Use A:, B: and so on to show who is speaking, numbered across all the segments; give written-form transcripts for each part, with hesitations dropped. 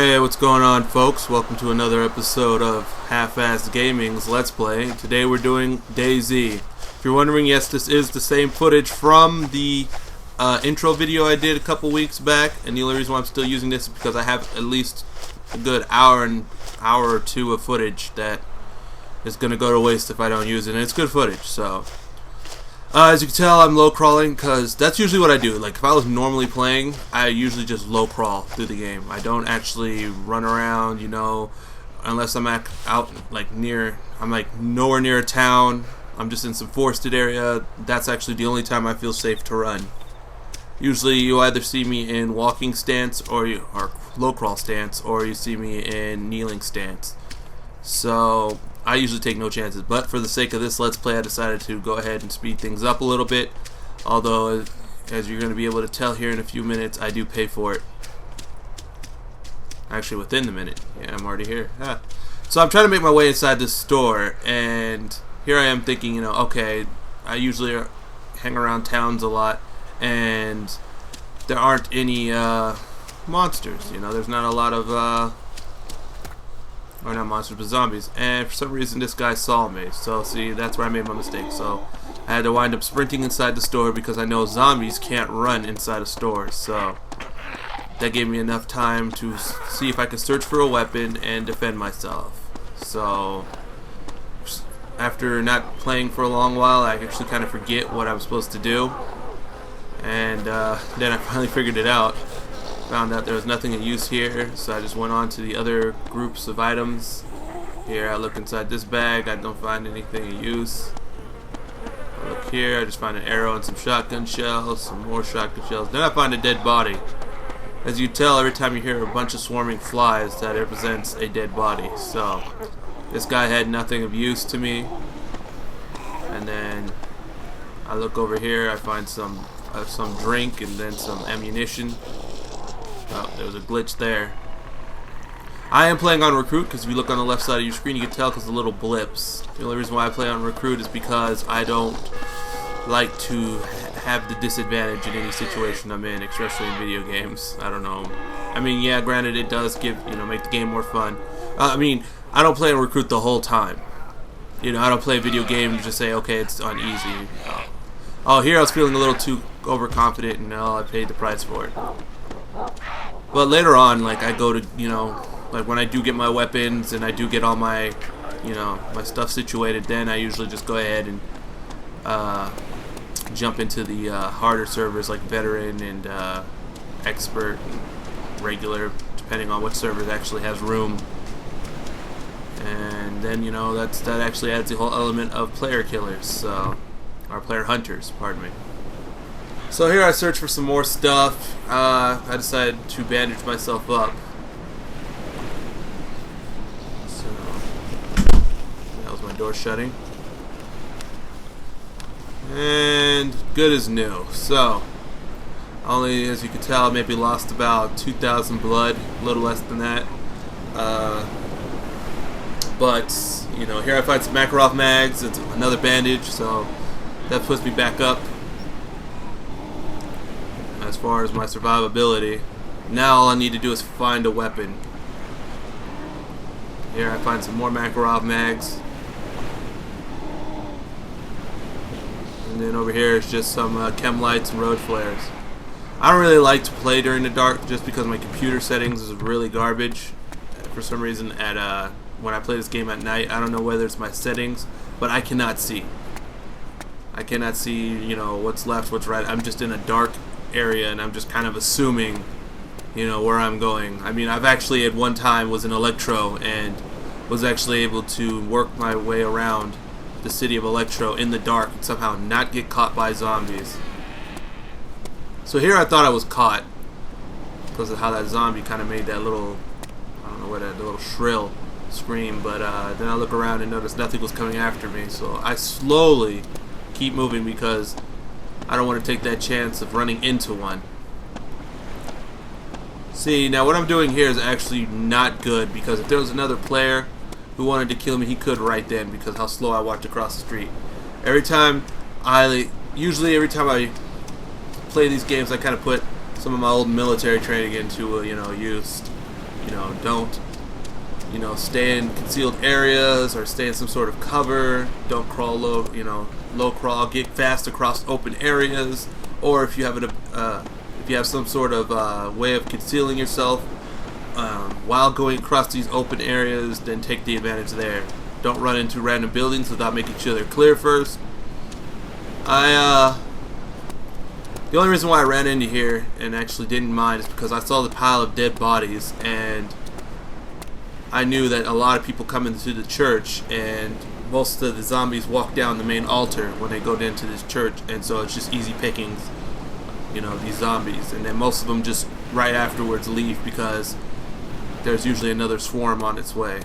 A: Hey, what's going on, folks? Welcome to another episode of Half-Assed Gaming's Let's Play. Today we're doing DayZ. If you're wondering, yes, this is the same footage from the intro video I did a couple weeks back, and the only reason why I'm still using this is because I have at least a good hour or two of footage that is going to go to waste if I don't use it, and it's good footage, so... as you can tell, I'm low crawling because that's usually what I do. Like, if I was normally playing, I usually just low crawl through the game. I don't actually run around, you know, unless I'm out like near, I'm like nowhere near a town. I'm just in some forested area. That's actually the only time I feel safe to run. Usually you either see me in walking stance or low crawl stance, or you see me in kneeling stance. So I usually take no chances, but for the sake of this Let's Play, I decided to go ahead and speed things up a little bit. Although, as you're going to be able to tell here in a few minutes, I do pay for it. Actually, within the minute. Yeah, I'm already here. So I'm trying to make my way inside this store, and here I am thinking, you know, okay, I usually hang around towns a lot, and there aren't any monsters. You know, there's not a lot of... or not monsters, but zombies. And for some reason this guy saw me. So see, that's where I made my mistake. So I had to wind up sprinting inside the store because I know zombies can't run inside of stores. So that gave me enough time to see if I could search for a weapon and defend myself. So after not playing for a long while, I actually kind of forget what I'm supposed to do. And then I finally figured it out. Found out there was nothing of use here, so I just went on to the other groups of items. Here I look inside this bag, I don't find anything of use. I look here, I just find an arrow and some shotgun shells, some more shotgun shells. Then I find a dead body. As you tell, every time you hear a bunch of swarming flies, that represents a dead body. So this guy had nothing of use to me. And then I look over here, I find some drink and then some ammunition. Oh, there was a glitch there. I am playing on Recruit because if you look on the left side of your screen, you can tell because the little blips. The only reason why I play on Recruit is because I don't like to have the disadvantage in any situation I'm in, especially in video games. I don't know. I mean, yeah, granted, it does make the game more fun. I mean, I don't play on Recruit the whole time. You know, I don't play a video game to just say, okay, it's on easy. Oh, here I was feeling a little too overconfident, and I paid the price for it. But later on, like, I go to, like when I do get my weapons and I do get all my, my stuff situated, then I usually just go ahead and jump into the harder servers like veteran and expert and regular, depending on what server actually has room. And then, that actually adds the whole element of player killers, or player hunters, pardon me. So here I search for some more stuff. I decided to bandage myself up. So that was my door shutting. And good as new. So only, as you can tell, maybe lost about 2,000 blood, a little less than that. But here I find some Makarov mags. It's another bandage, so that puts me back up as far as my survivability. Now all I need to do is find a weapon. Here I find some more Makarov mags. And then over here is just some chem lights and road flares. I don't really like to play during the dark just because my computer settings is really garbage. For some reason when I play this game at night, I don't know whether it's my settings, but I cannot see. I cannot see, what's left, what's right. I'm just in a dark area and I'm just kind of assuming, where I'm going. I mean, I've actually at one time was in Electro and was actually able to work my way around the city of Electro in the dark and somehow not get caught by zombies. So here I thought I was caught because of how that zombie kind of made that little, I don't know what, that little shrill scream, but then I look around and notice nothing was coming after me, so I slowly keep moving because I don't want to take that chance of running into one. See, now what I'm doing here is actually not good, because if there was another player who wanted to kill me, he could right then, because how slow I walked across the street. Usually every time I play these games, I kind of put some of my old military training into use. don't stay in concealed areas or stay in some sort of cover. Don't crawl low crawl. Get fast across open areas. Or if you have some sort of way of concealing yourself while going across these open areas, then take the advantage there. Don't run into random buildings without making sure they're clear first. The only reason why I ran into here and actually didn't mind is because I saw the pile of dead bodies, and I knew that a lot of people come into the church, and most of the zombies walk down the main altar when they go into this church, and so it's just easy pickings, these zombies. And then most of them just right afterwards leave because there's usually another swarm on its way.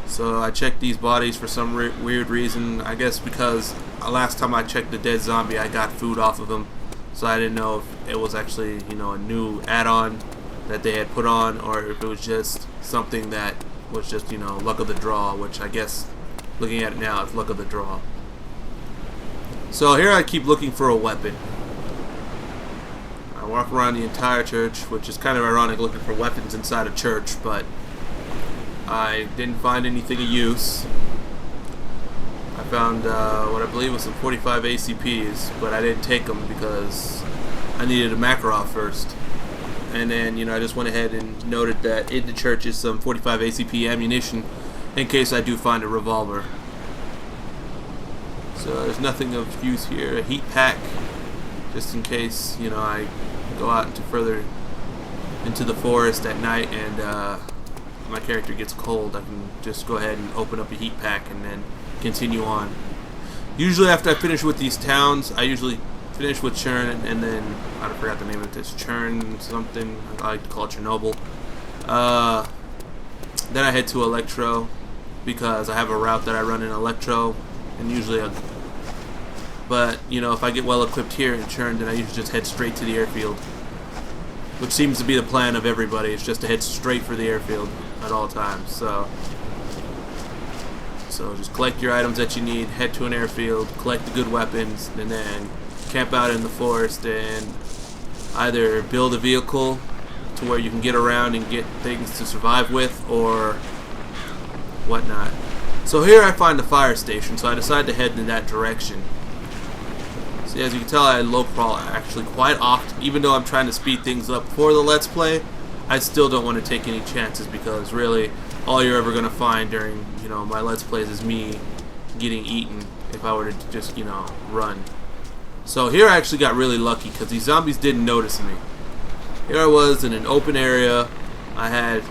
A: So I checked these bodies for some weird reason. I guess because last time I checked the dead zombie, I got food off of him. So I didn't know if it was actually, a new add-on that they had put on, or if it was just something that was just, luck of the draw, which I guess, looking at it now, it's luck of the draw. So here I keep looking for a weapon. I walk around the entire church, which is kind of ironic looking for weapons inside a church, but I didn't find anything of use. I found what I believe was some 45 ACPs, but I didn't take them because I needed a Makarov first. And then, I just went ahead and noted that in the church is some 45 ACP ammunition in case I do find a revolver. So there's nothing of use here. A heat pack, just in case, I go out into the forest at night and my character gets cold. I can just go ahead and open up a heat pack and then continue on. Usually after I finish with these towns, I usually finish with Churn, and then I forgot the name of this, Churn something. I like to call it Chernobyl. Then I head to Electro because I have a route that I run in Electro, and usually, but if I get well equipped here in Churn, then I usually just head straight to the airfield, which seems to be the plan of everybody. It's just to head straight for the airfield at all times. So just collect your items that you need, head to an airfield, collect the good weapons, and then camp out in the forest and either build a vehicle to where you can get around and get things to survive with, or whatnot. So here I find the fire station, so I decide to head in that direction. See, as you can tell, I low crawl actually quite often. Even though I'm trying to speed things up for the Let's Play, I still don't want to take any chances, because really all you're ever going to find during my Let's Plays is me getting eaten if I were to just run. So here I actually got really lucky because these zombies didn't notice me. Here I was in an open area. I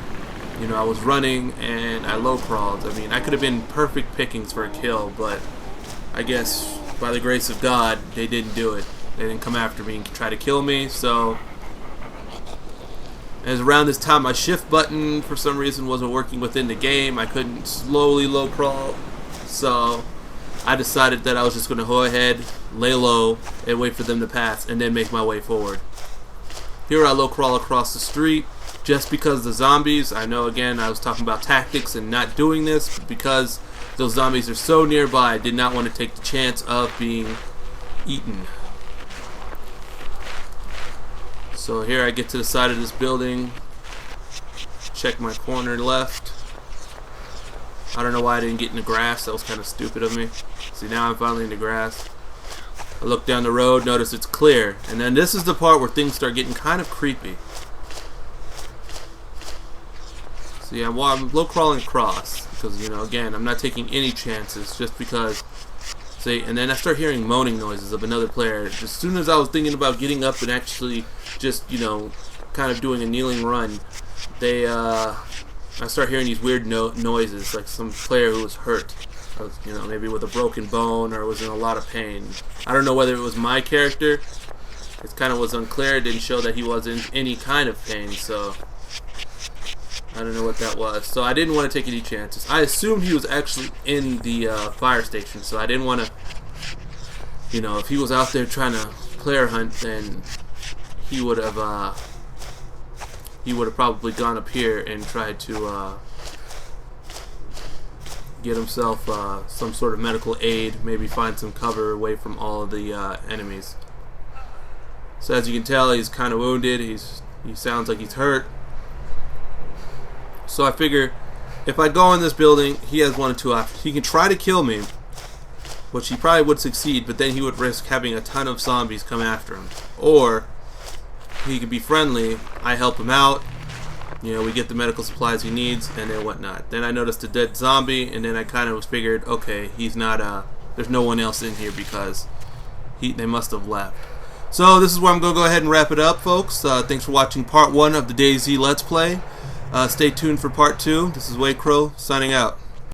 A: was running and I low crawled. I mean, I could have been perfect pickings for a kill, but I guess by the grace of God, they didn't do it. They didn't come after me and try to kill me. So as around this time, my shift button for some reason wasn't working within the game. I couldn't slowly low crawl. So I decided that I was just going to go ahead, lay low, and wait for them to pass, and then make my way forward. Here I low crawl across the street, just because the zombies, I know again I was talking about tactics and not doing this, but because those zombies are so nearby, I did not want to take the chance of being eaten. So here I get to the side of this building, check my corner left. I don't know why I didn't get in the grass. That was kind of stupid of me. See, now I'm finally in the grass. I look down the road, notice it's clear. And then this is the part where things start getting kind of creepy. See, I'm low crawling across. Because, again, I'm not taking any chances just because. See, and then I start hearing moaning noises of another player. As soon as I was thinking about getting up and actually just, kind of doing a kneeling run, I start hearing these weird noises, like some player who was hurt, maybe with a broken bone or was in a lot of pain. I don't know whether it was my character. It kind of was unclear. It didn't show that he was in any kind of pain, so I don't know what that was. So I didn't want to take any chances. I assumed he was actually in the fire station, so I didn't want to, if he was out there trying to player hunt, then he would have probably gone up here and tried to get himself some sort of medical aid, maybe find some cover away from all of the enemies. So as you can tell, he's kind of wounded. He sounds like he's hurt. So I figure if I go in this building, he has one of two options. He can try to kill me, which he probably would succeed, but then he would risk having a ton of zombies come after him. Or he could be friendly, I help him out, you know, we get the medical supplies he needs, and then whatnot. Then I noticed a dead zombie, and then I kind of figured, okay, he's not, there's no one else in here because they must have left. So this is where I'm going to go ahead and wrap it up, folks. Thanks for watching part 1 of the DayZ Let's Play. Stay tuned for part 2. This is Weacro, signing out.